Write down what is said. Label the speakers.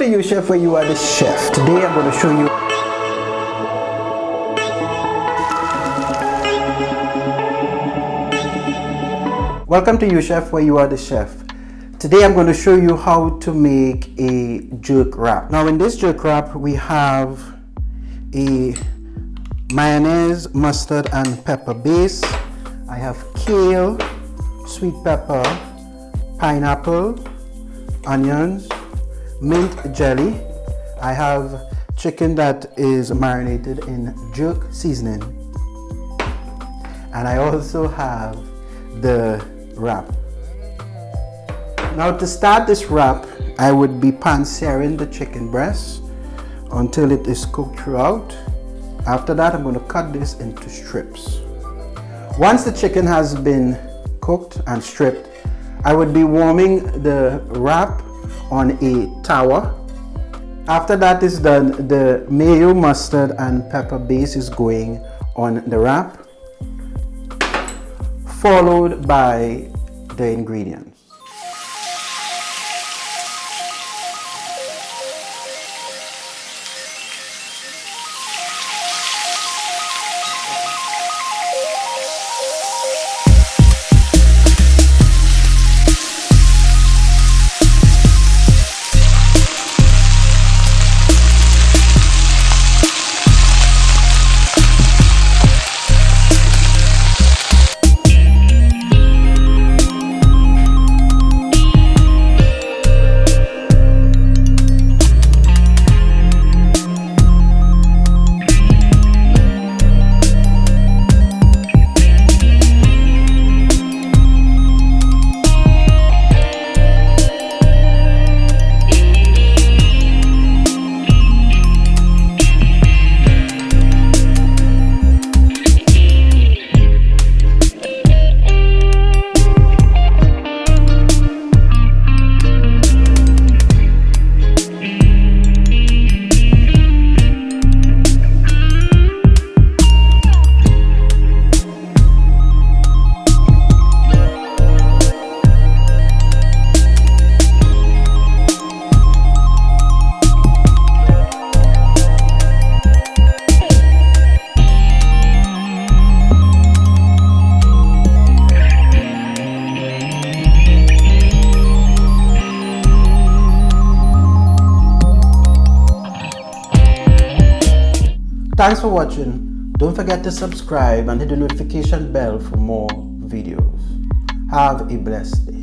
Speaker 1: to Youuchef, where you are the chef. Today I'm going to show you Welcome to Youuchef, where you are the chef. Today I'm going to show you how to make a jerk wrap. Now in this jerk wrap we have a mayonnaise, mustard and pepper base. I have kale, sweet pepper, pineapple, onions, mint jelly. I have chicken that is marinated in jerk seasoning. And I also have the wrap. Now to start this wrap, I would be pan-searing the chicken breast until it is cooked throughout. After that, I'm going to cut this into strips. Once the chicken has been cooked and stripped, I would be warming the wrap on a tower. After that is done, the mayo, mustard and pepper base is going on the wrap, followed by the ingredients. Thanks for watching. Don't forget to subscribe and hit the notification bell for more videos. Have a blessed day.